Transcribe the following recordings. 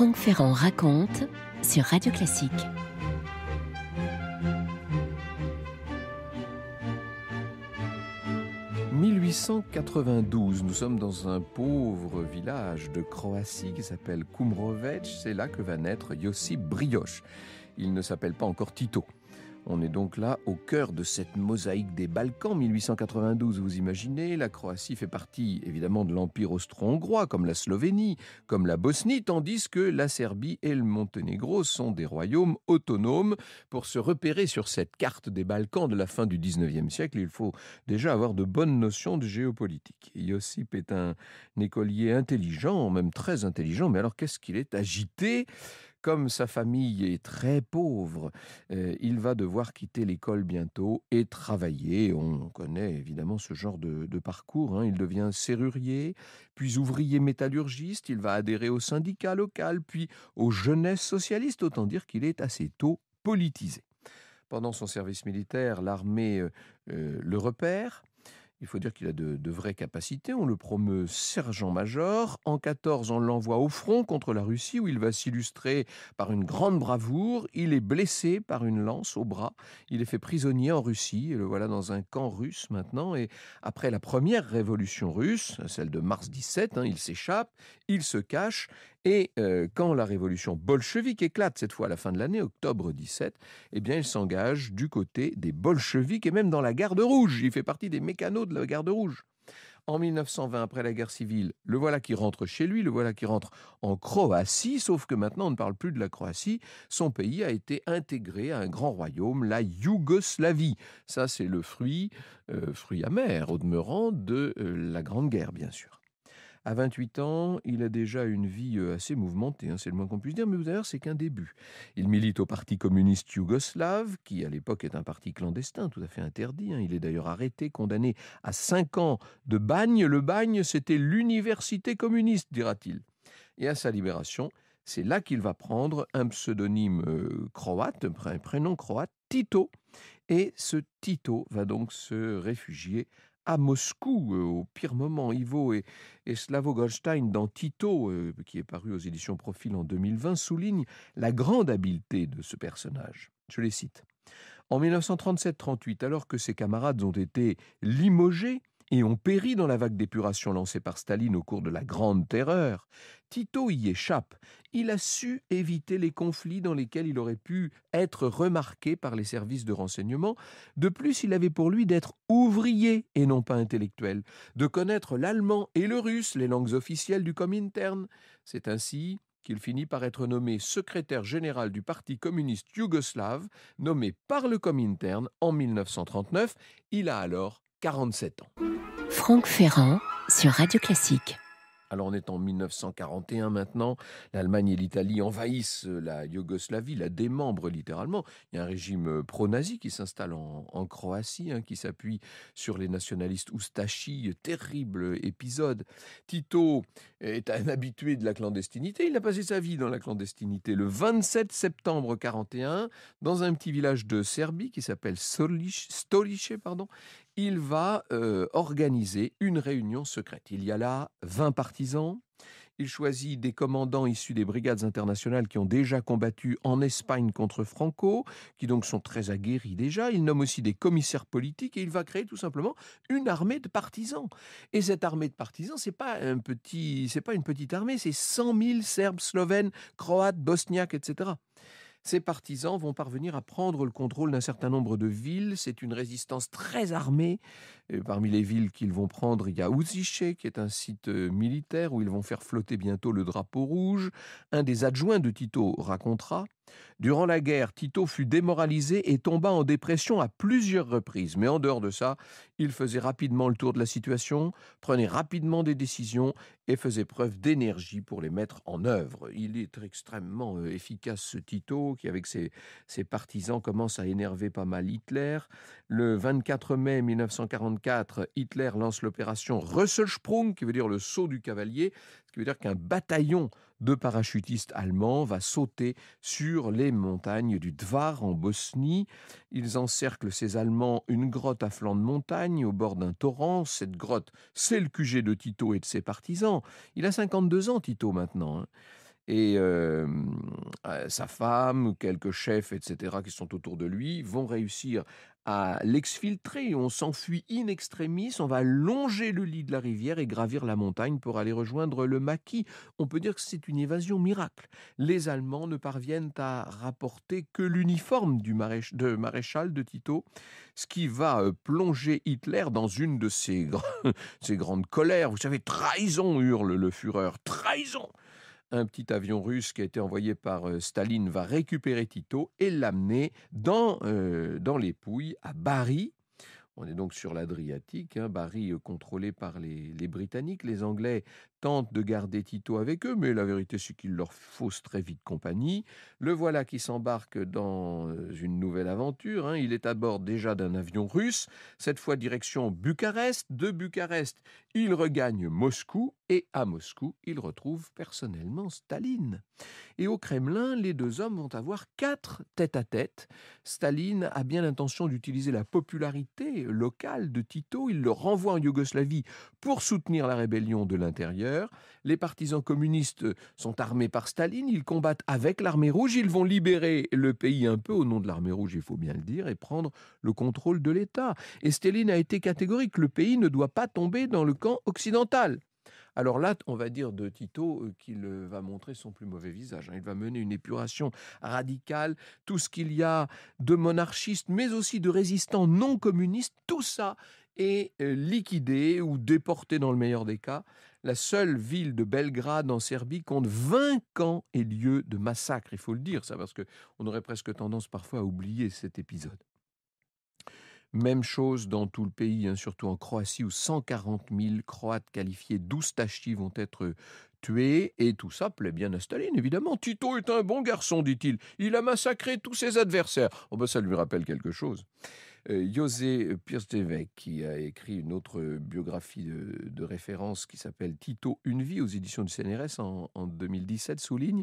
Franck Ferrand raconte sur Radio Classique. « 1892, nous sommes dans un pauvre village de Croatie qui s'appelle Kumrovec. C'est là que va naître Josip Brioš. Il ne s'appelle pas encore Tito. On est donc là au cœur de cette mosaïque des Balkans. 1892, vous imaginez, la Croatie fait partie évidemment de l'Empire austro-hongrois, comme la Slovénie, comme la Bosnie, tandis que la Serbie et le Monténégro sont des royaumes autonomes. Pour se repérer sur cette carte des Balkans de la fin du 19e siècle, il faut déjà avoir de bonnes notions de géopolitique. Josip est un écolier intelligent, même très intelligent, mais alors qu'est-ce qu'il est agité ? Comme sa famille est très pauvre, il va devoir quitter l'école bientôt et travailler. On connaît évidemment ce genre de parcours. Il devient serrurier, puis ouvrier métallurgiste. Il va adhérer au syndicat local, puis aux jeunesses socialistes. Autant dire qu'il est assez tôt politisé. Pendant son service militaire, l'armée le repère. Il faut dire qu'il a de vraies capacités. On le promeut sergent-major. En 14, on l'envoie au front contre la Russie où il va s'illustrer par une grande bravoure. Il est blessé par une lance au bras. Il est fait prisonnier en Russie. Et le voilà dans un camp russe maintenant. Et après la première révolution russe, celle de mars 17, il s'échappe, il se cache. Et quand la révolution bolchevique éclate, cette fois à la fin de l'année, octobre 17, eh bien, il s'engage du côté des bolcheviks et même dans la garde rouge. Il fait partie des mécanos de la garde rouge. En 1920, après la guerre civile, le voilà qui rentre chez lui, le voilà qui rentre en Croatie, sauf que maintenant on ne parle plus de la Croatie, son pays a été intégré à un grand royaume, la Yougoslavie. Ça, c'est le fruit amer, au demeurant, de la Grande Guerre, bien sûr. À 28 ans, il a déjà une vie assez mouvementée, c'est le moins qu'on puisse dire, mais d'ailleurs, c'est qu'un début. Il milite au Parti communiste yougoslave, qui à l'époque est un parti clandestin, tout à fait interdit. Il est d'ailleurs arrêté, condamné à 5 ans de bagne. Le bagne, c'était l'université communiste, dira-t-il. Et à sa libération, c'est là qu'il va prendre un pseudonyme croate, un prénom croate, Tito. Et ce Tito va donc se réfugier à Moscou, au pire moment. Ivo et Slavo Goldstein, dans Tito, qui est paru aux éditions Profil en 2020, souligne la grande habileté de ce personnage. Je les cite. En 1937-38, alors que ses camarades ont été limogés et ont péri dans la vague d'épuration lancée par Staline au cours de la Grande Terreur, Tito y échappe. Il a su éviter les conflits dans lesquels il aurait pu être remarqué par les services de renseignement. De plus, il avait pour lui d'être ouvrier et non pas intellectuel, de connaître l'allemand et le russe, les langues officielles du Comintern. C'est ainsi qu'il finit par être nommé secrétaire général du Parti communiste yougoslave, nommé par le Comintern en 1939. Il a alors 47 ans. Franck Ferrand sur Radio Classique. Alors on est en 1941 maintenant, l'Allemagne et l'Italie envahissent la Yougoslavie, la démembrent littéralement. Il y a un régime pro-nazi qui s'installe en Croatie, qui s'appuie sur les nationalistes oustachis, terrible épisode. Tito est un habitué de la clandestinité, il a passé sa vie dans la clandestinité. Le 27 septembre 1941, dans un petit village de Serbie qui s'appelle Stolice, il va organiser une réunion secrète. Il y a là 20 partisans. Il choisit des commandants issus des brigades internationales qui ont déjà combattu en Espagne contre Franco, qui donc sont très aguerris déjà. Il nomme aussi des commissaires politiques et il va créer tout simplement une armée de partisans. Et cette armée de partisans, c'est pas une petite armée, c'est 100 000 Serbes, Slovènes, Croates, Bosniaques, etc. Ces partisans vont parvenir à prendre le contrôle d'un certain nombre de villes. C'est une résistance très armée. Parmi les villes qu'ils vont prendre, il y a Uzice, qui est un site militaire où ils vont faire flotter bientôt le drapeau rouge. Un des adjoints de Tito racontera: durant la guerre, Tito fut démoralisé et tomba en dépression à plusieurs reprises. Mais en dehors de ça, il faisait rapidement le tour de la situation, prenait rapidement des décisions et faisait preuve d'énergie pour les mettre en œuvre. Il est extrêmement efficace, ce Tito, qui avec ses partisans commence à énerver pas mal Hitler. Le 24 mai 1944, Hitler lance l'opération Rösselsprung, qui veut dire le saut du cavalier, ce qui veut dire qu'un bataillon de parachutistes allemands va sauter sur les montagnes du Dvar en Bosnie. Ils encerclent, ces Allemands, une grotte à flanc de montagne au bord d'un torrent. Cette grotte, c'est le QG de Tito et de ses partisans. Il a 52 ans, Tito, maintenant. Et sa femme, quelques chefs, etc., qui sont autour de lui, vont réussir à l'exfiltrer. On s'enfuit in extremis, on va longer le lit de la rivière et gravir la montagne pour aller rejoindre le maquis. On peut dire que c'est une évasion miracle. Les Allemands ne parviennent à rapporter que l'uniforme de maréchal de Tito, ce qui va plonger Hitler dans une de ses grandes colères. Vous savez, trahison, hurle le Führer, trahison. Un petit avion russe qui a été envoyé par Staline va récupérer Tito et l'amener dans les Pouilles, à Bari. On est donc sur l'Adriatique, hein, Bari contrôlé par les Britanniques. Les Anglais tentent de garder Tito avec eux, mais la vérité c'est qu'ils leur faussent très vite compagnie. Le voilà qui s'embarque dans une nouvelle aventure, hein. Il est à bord déjà d'un avion russe, cette fois direction Bucarest. De Bucarest, il regagne Moscou et à Moscou, il retrouve personnellement Staline. Et au Kremlin, les deux hommes vont avoir 4 tête-à-tête. Staline a bien l'intention d'utiliser la popularité locale de Tito. Il le renvoie en Yougoslavie pour soutenir la rébellion de l'intérieur. Les partisans communistes sont armés par Staline. Ils combattent avec l'armée rouge. Ils vont libérer le pays un peu au nom de l'armée rouge, il faut bien le dire, et prendre le contrôle de l'État. Et Staline a été catégorique. Le pays ne doit pas tomber dans le camp occidental. Alors là, on va dire de Tito qu'il va montrer son plus mauvais visage, hein. Il va mener une épuration radicale. Tout ce qu'il y a de monarchistes, mais aussi de résistants non communistes, tout ça est liquidé ou déporté dans le meilleur des cas. La seule ville de Belgrade en Serbie compte 20 camps et lieux de massacre. Il faut le dire, ça, parce qu'on aurait presque tendance parfois à oublier cet épisode. Même chose dans tout le pays, hein, surtout en Croatie, où 140 000 Croates qualifiés d'Oustachi vont être tués. Et tout ça plaît bien à Staline, évidemment. Tito est un bon garçon, dit-il. Il a massacré tous ses adversaires. Oh ben ça lui rappelle quelque chose. José Pirsdevek, qui a écrit une autre biographie de référence qui s'appelle Tito, une vie aux éditions du CNRS en 2017, souligne: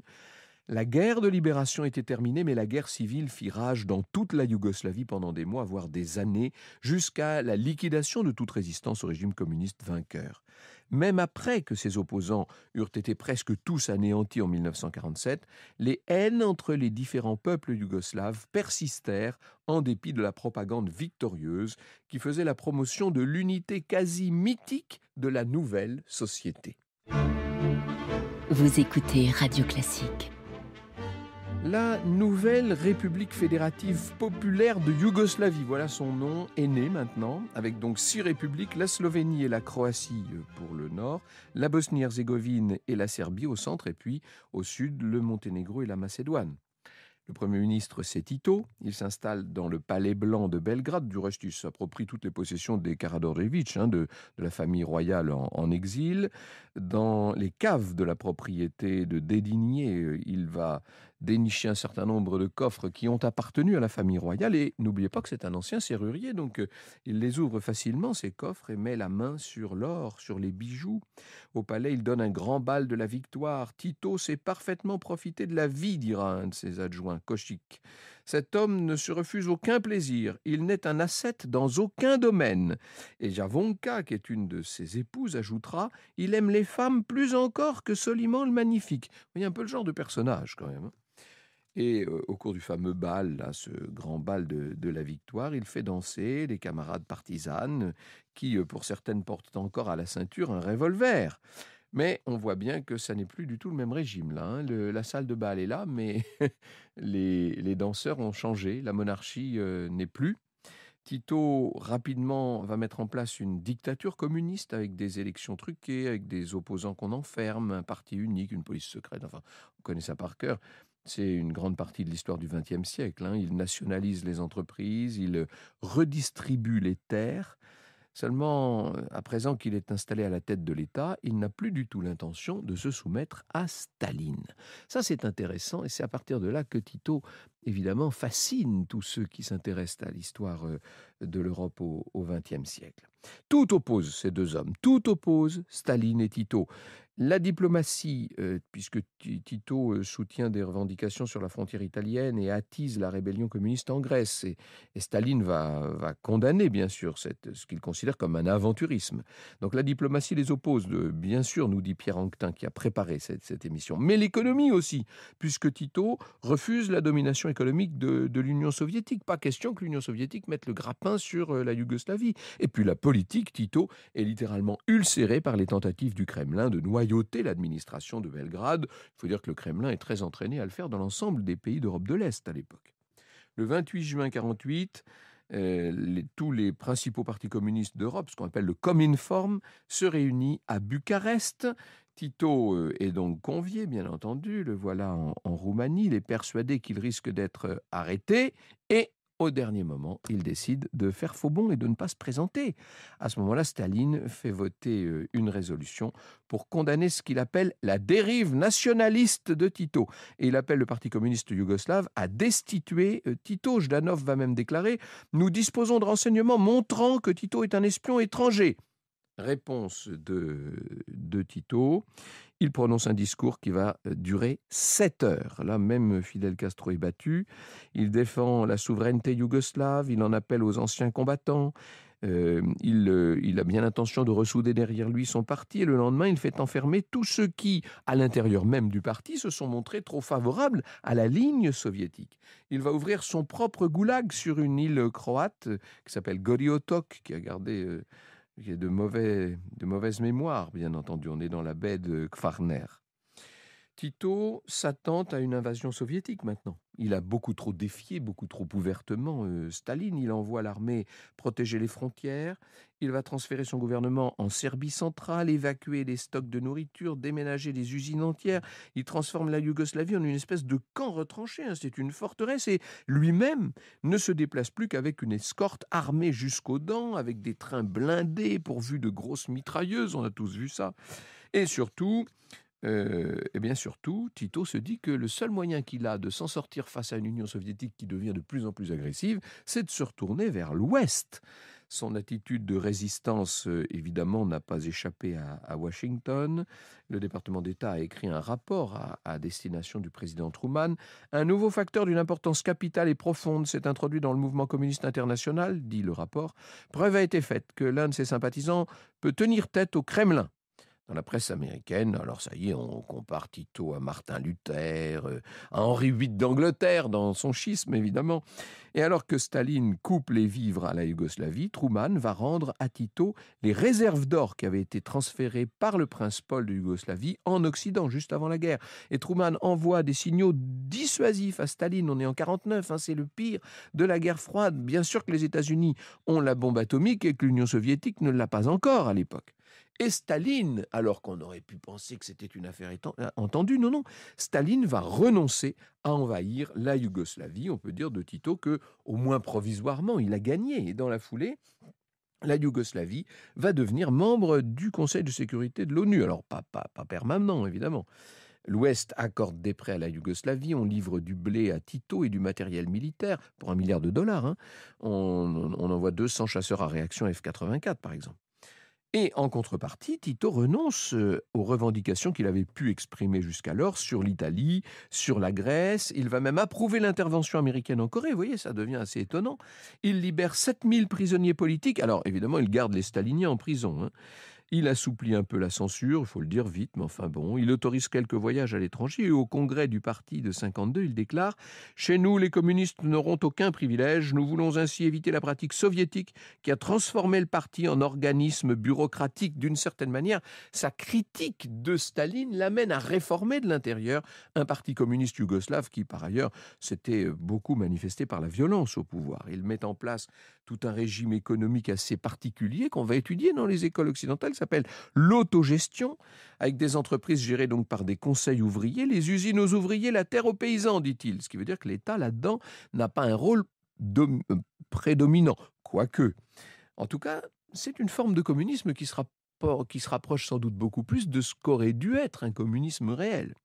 la guerre de libération était terminée, mais la guerre civile fit rage dans toute la Yougoslavie pendant des mois, voire des années, jusqu'à la liquidation de toute résistance au régime communiste vainqueur. Même après que ses opposants eurent été presque tous anéantis en 1947, les haines entre les différents peuples yougoslaves persistèrent en dépit de la propagande victorieuse qui faisait la promotion de l'unité quasi mythique de la nouvelle société. Vous écoutez Radio Classique. La nouvelle République fédérative populaire de Yougoslavie, voilà son nom, est née maintenant, avec donc 6 républiques, la Slovénie et la Croatie pour le nord, la Bosnie-Herzégovine et la Serbie au centre, et puis au sud, le Monténégro et la Macédoine. Le Premier ministre, c'est Tito. Il s'installe dans le Palais Blanc de Belgrade. Du reste, il s'approprie toutes les possessions des Karađorđević, hein, de la famille royale en exil. Dans les caves de la propriété de Dédigné, il va dénicher un certain nombre de coffres qui ont appartenu à la famille royale. Et n'oubliez pas que c'est un ancien serrurier, donc il les ouvre facilement, ces coffres, et met la main sur l'or, sur les bijoux. Au palais, il donne un grand bal de la victoire. Tito sait parfaitement profiter de la vie, dira un de ses adjoints, Košić. Cet homme ne se refuse aucun plaisir. Il n'est un ascète dans aucun domaine. Et Javonka, qui est une de ses épouses, ajoutera: il aime les femmes plus encore que Soliman le Magnifique. Vous voyez un peu le genre de personnage, quand même, hein. Et au cours du fameux bal, là, ce grand bal de la victoire, il fait danser les camarades partisanes qui, pour certaines, portent encore à la ceinture un revolver. Mais on voit bien que ça n'est plus du tout le même régime, là, hein. La salle de bal est là, mais les danseurs ont changé. La monarchie n'est plus. Tito, rapidement, va mettre en place une dictature communiste avec des élections truquées, avec des opposants qu'on enferme, un parti unique, une police secrète. Enfin, on connaît ça par cœur. C'est une grande partie de l'histoire du XXe siècle, hein. Il nationalise les entreprises, il redistribue les terres. Seulement, à présent qu'il est installé à la tête de l'État, il n'a plus du tout l'intention de se soumettre à Staline. Ça, c'est intéressant, et c'est à partir de là que Tito évidemment, fascine tous ceux qui s'intéressent à l'histoire de l'Europe au XXe siècle. Tout oppose ces deux hommes, tout oppose Staline et Tito. La diplomatie, puisque Tito soutient des revendications sur la frontière italienne et attise la rébellion communiste en Grèce. Et Staline va condamner, bien sûr, ce qu'il considère comme un aventurisme. Donc la diplomatie les oppose, bien sûr, nous dit Pierre Anquetin, qui a préparé cette émission. Mais l'économie aussi, puisque Tito refuse la domination économique de l'Union soviétique. Pas question que l'Union soviétique mette le grappin sur la Yougoslavie. Et puis la politique, Tito est littéralement ulcéré par les tentatives du Kremlin de noyauter l'administration de Belgrade. Il faut dire que le Kremlin est très entraîné à le faire dans l'ensemble des pays d'Europe de l'Est à l'époque. Le 28 juin 1948, tous les principaux partis communistes d'Europe, ce qu'on appelle le Cominform, se réunit à Bucarest. Tito est donc convié, bien entendu, le voilà en Roumanie, il est persuadé qu'il risque d'être arrêté et au dernier moment, il décide de faire faux bond et de ne pas se présenter. À ce moment-là, Staline fait voter une résolution pour condamner ce qu'il appelle la dérive nationaliste de Tito. Et il appelle le Parti communiste yougoslave à destituer Tito. Jdanov va même déclarer « Nous disposons de renseignements montrant que Tito est un espion étranger ». Réponse de Tito. Il prononce un discours qui va durer 7 heures. Là, même Fidel Castro est battu. Il défend la souveraineté yougoslave, il en appelle aux anciens combattants. Il a bien l'intention de ressouder derrière lui son parti et le lendemain, il fait enfermer tous ceux qui, à l'intérieur même du parti, se sont montrés trop favorables à la ligne soviétique. Il va ouvrir son propre goulag sur une île croate qui s'appelle Gori Otok, qui a gardé... Il y a de mauvaises mémoires, bien entendu. On est dans la baie de Kvarner. Tito s'attend à une invasion soviétique maintenant. Il a beaucoup trop défié, beaucoup trop ouvertement Staline. Il envoie l'armée protéger les frontières. Il va transférer son gouvernement en Serbie centrale, évacuer les stocks de nourriture, déménager des usines entières. Il transforme la Yougoslavie en une espèce de camp retranché. C'est une forteresse et lui-même ne se déplace plus qu'avec une escorte armée jusqu'aux dents, avec des trains blindés pourvus de grosses mitrailleuses. On a tous vu ça. Et surtout... surtout, Tito se dit que le seul moyen qu'il a de s'en sortir face à une Union soviétique qui devient de plus en plus agressive, c'est de se retourner vers l'Ouest. Son attitude de résistance, évidemment, n'a pas échappé à Washington. Le département d'État a écrit un rapport à destination du président Truman. Un nouveau facteur d'une importance capitale et profonde s'est introduit dans le mouvement communiste international, dit le rapport. Preuve a été faite que l'un de ses sympathisants peut tenir tête au Kremlin. Dans la presse américaine, alors ça y est, on compare Tito à Martin Luther, à Henri VIII d'Angleterre, dans son schisme évidemment. Et alors que Staline coupe les vivres à la Yougoslavie, Truman va rendre à Tito les réserves d'or qui avaient été transférées par le prince Paul de Yougoslavie en Occident, juste avant la guerre. Et Truman envoie des signaux dissuasifs à Staline. On est en 1949, c'est le pire de la guerre froide. Bien sûr que les États-Unis ont la bombe atomique et que l'Union soviétique ne l'a pas encore à l'époque. Et Staline, alors qu'on aurait pu penser que c'était une affaire entendue, non, Staline va renoncer à envahir la Yougoslavie. On peut dire de Tito que, au moins provisoirement, il a gagné. Et dans la foulée, la Yougoslavie va devenir membre du Conseil de sécurité de l'ONU. Alors, pas permanent, évidemment. L'Ouest accorde des prêts à la Yougoslavie, on livre du blé à Tito et du matériel militaire pour $1 milliard. On envoie 200 chasseurs à réaction F-84, par exemple. Et en contrepartie, Tito renonce aux revendications qu'il avait pu exprimer jusqu'alors sur l'Italie, sur la Grèce. Il va même approuver l'intervention américaine en Corée. Vous voyez, ça devient assez étonnant. Il libère 7000 prisonniers politiques. Alors, évidemment, il garde les staliniens en prison. Il assouplit un peu la censure, il faut le dire vite, mais enfin bon. Il autorise quelques voyages à l'étranger et au congrès du parti de 52, il déclare « Chez nous, les communistes n'auront aucun privilège. Nous voulons ainsi éviter la pratique soviétique qui a transformé le parti en organisme bureaucratique d'une certaine manière. » Sa critique de Staline l'amène à réformer de l'intérieur un parti communiste yougoslave qui, par ailleurs, s'était beaucoup manifesté par la violence au pouvoir. Il met en place tout un régime économique assez particulier qu'on va étudier dans les écoles occidentales, qui s'appelle l'autogestion, avec des entreprises gérées donc par des conseils ouvriers, les usines aux ouvriers, la terre aux paysans, dit-il. Ce qui veut dire que l'État, là-dedans, n'a pas un rôle prédominant, quoique. En tout cas, c'est une forme de communisme qui se rapproche sans doute beaucoup plus de ce qu'aurait dû être un communisme réel.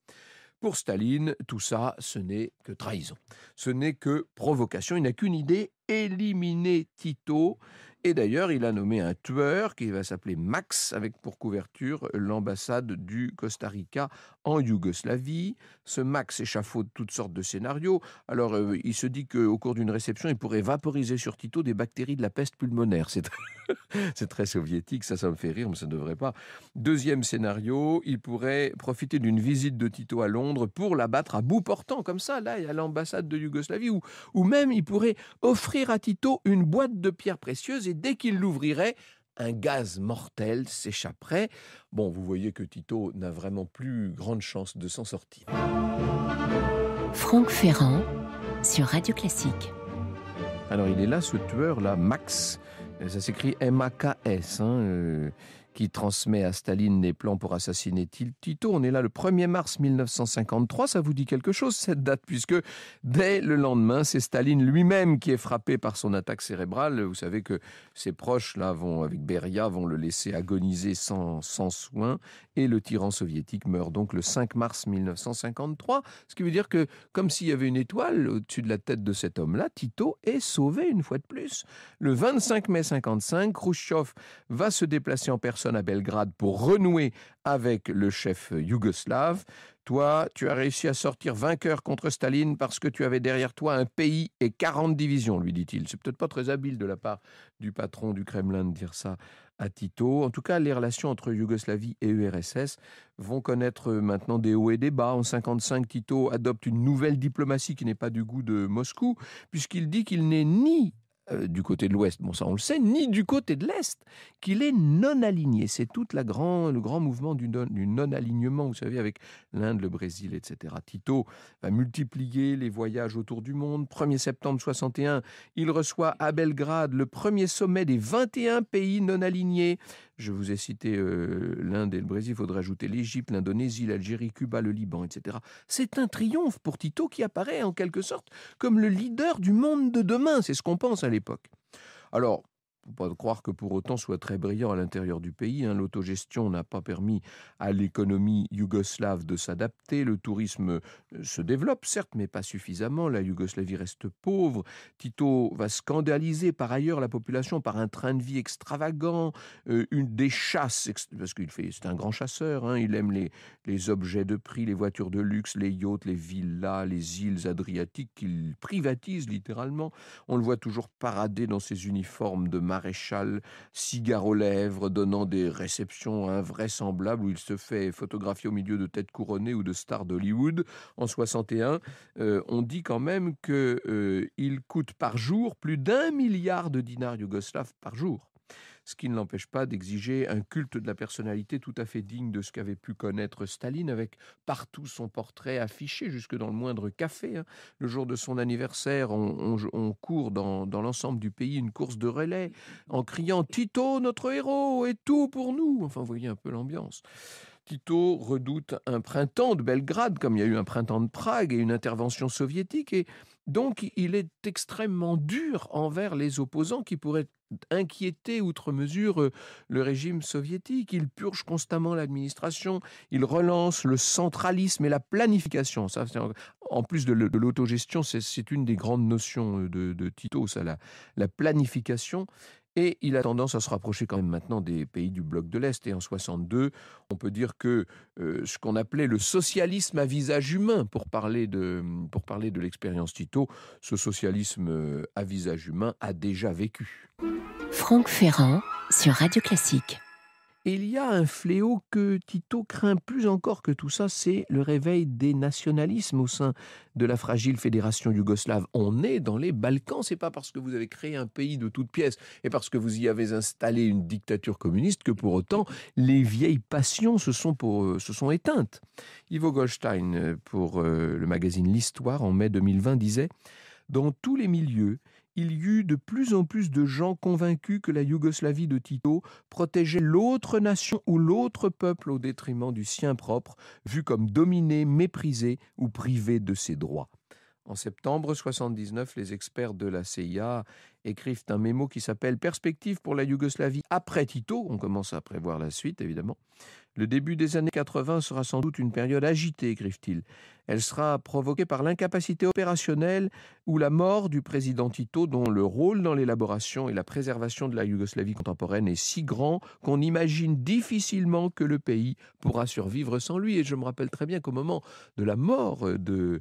Pour Staline, tout ça, ce n'est que trahison. Ce n'est que provocation. Il n'a qu'une idée, éliminer Tito. Et d'ailleurs, il a nommé un tueur qui va s'appeler Max, avec pour couverture l'ambassade du Costa Rica en Yougoslavie. Ce Max échafaude toutes sortes de scénarios. Alors, il se dit qu'au cours d'une réception, il pourrait vaporiser sur Tito des bactéries de la peste pulmonaire. C'est très soviétique, ça me fait rire, mais ça ne devrait pas. Deuxième scénario, il pourrait profiter d'une visite de Tito à Londres pour l'abattre à bout portant, comme ça, là, à l'ambassade de Yougoslavie, ou même il pourrait offrir à Tito une boîte de pierres précieuses et dès qu'il l'ouvrirait, un gaz mortel s'échapperait. Bon, vous voyez que Tito n'a vraiment plus grande chance de s'en sortir. Franck Ferrand sur Radio Classique. Alors il est là, ce tueur-là, Max, ça s'écrit M-A-K-S, qui transmet à Staline les plans pour assassiner Tito. On est là le 1er mars 1953, ça vous dit quelque chose cette date, puisque dès le lendemain, c'est Staline lui-même qui est frappé par son attaque cérébrale. Vous savez que ses proches, là, avec Beria, vont le laisser agoniser sans soin, et le tyran soviétique meurt donc le 5 mars 1953, ce qui veut dire que, comme s'il y avait une étoile au-dessus de la tête de cet homme-là, Tito est sauvé une fois de plus. Le 25 mai 1955, Khrouchtchev va se déplacer en personne à Belgrade pour renouer avec le chef yougoslave. Toi, tu as réussi à sortir vainqueur contre Staline parce que tu avais derrière toi un pays et 40 divisions, lui dit-il. C'est peut-être pas très habile de la part du patron du Kremlin de dire ça à Tito. En tout cas, les relations entre Yougoslavie et URSS vont connaître maintenant des hauts et des bas. En 1955, Tito adopte une nouvelle diplomatie qui n'est pas du goût de Moscou, puisqu'il dit qu'il n'est ni du côté de l'Ouest, bon ça on le sait, ni du côté de l'Est, qu'il est non-aligné. C'est tout le grand mouvement du non-alignement, vous savez, avec l'Inde, le Brésil, etc. Tito va multiplier les voyages autour du monde. 1er septembre 61, il reçoit à Belgrade le premier sommet des 21 pays non-alignés. Je vous ai cité l'Inde et le Brésil, il faudrait ajouter l'Égypte, l'Indonésie, l'Algérie, Cuba, le Liban, etc. C'est un triomphe pour Tito qui apparaît en quelque sorte comme le leader du monde de demain, c'est ce qu'on pense à l'époque. Alors, il ne faut pas croire que pour autant soit très brillant à l'intérieur du pays. L'autogestion n'a pas permis à l'économie yougoslave de s'adapter. Le tourisme se développe, certes, mais pas suffisamment. La Yougoslavie reste pauvre. Tito va scandaliser par ailleurs la population par un train de vie extravagant, des chasses, parce c'est un grand chasseur. Il aime les objets de prix, les voitures de luxe, les yachts, les villas, les îles adriatiques qu'il privatise littéralement. On le voit toujours parader dans ses uniformes de maréchal, cigare aux lèvres, donnant des réceptions invraisemblables où il se fait photographier au milieu de têtes couronnées ou de stars d'Hollywood. En 61, on dit quand même qu'il coûte par jour plus d'1 milliard de dinars yougoslaves par jour. Ce qui ne l'empêche pas d'exiger un culte de la personnalité tout à fait digne de ce qu'avait pu connaître Staline, avec partout son portrait affiché, jusque dans le moindre café. Le jour de son anniversaire, on court dans l'ensemble du pays une course de relais, en criant « Tito, notre héros, et tout pour nous !» Enfin, vous voyez un peu l'ambiance. Tito redoute un printemps de Belgrade, comme il y a eu un printemps de Prague et une intervention soviétique, et donc il est extrêmement dur envers les opposants qui pourraient inquiéter outre mesure le régime soviétique. Il purge constamment l'administration, il relance le centralisme et la planification. Ça, en plus de l'autogestion, c'est une des grandes notions de Tito, ça, la planification. Et il a tendance à se rapprocher quand même maintenant des pays du bloc de l'Est. Et en 62, on peut dire que ce qu'on appelait le socialisme à visage humain, pour parler de l'expérience Tito, ce socialisme à visage humain a déjà vécu. Franck Ferrand sur Radio Classique. Et il y a un fléau que Tito craint plus encore que tout ça, c'est le réveil des nationalismes au sein de la fragile fédération yougoslave. On est dans les Balkans, c'est pas parce que vous avez créé un pays de toutes pièces et parce que vous y avez installé une dictature communiste que pour autant les vieilles passions se sont éteintes. Ivo Goldstein, pour le magazine L'Histoire, en mai 2020, disait « Dans tous les milieux, il y eut de plus en plus de gens convaincus que la Yougoslavie de Tito protégeait l'autre nation ou l'autre peuple au détriment du sien propre, vu comme dominé, méprisé ou privé de ses droits. » En septembre 1979, les experts de la CIA écrivent un mémo qui s'appelle « Perspective pour la Yougoslavie après Tito ». On commence à prévoir la suite, évidemment. Le début des années 80 sera sans doute une période agitée, écrivent-ils. Elle sera provoquée par l'incapacité opérationnelle ou la mort du président Tito, dont le rôle dans l'élaboration et la préservation de la Yougoslavie contemporaine est si grand qu'on imagine difficilement que le pays pourra survivre sans lui. Et je me rappelle très bien qu'au moment de la mort de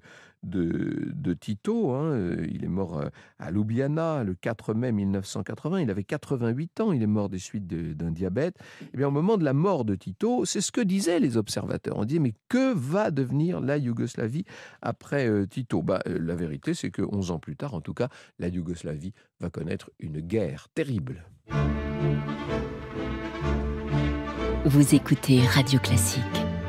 Tito, il est mort à Ljubljana le 4 mai 1980, il avait 88 ans, il est mort des suites d'un diabète. Et bien, au moment de la mort de Tito, c'est ce que disaient les observateurs. On disait, mais que va devenir la Yougoslavie après Tito? La vérité, c'est que 11 ans plus tard, en tout cas, la Yougoslavie va connaître une guerre terrible. Vous écoutez Radio Classique.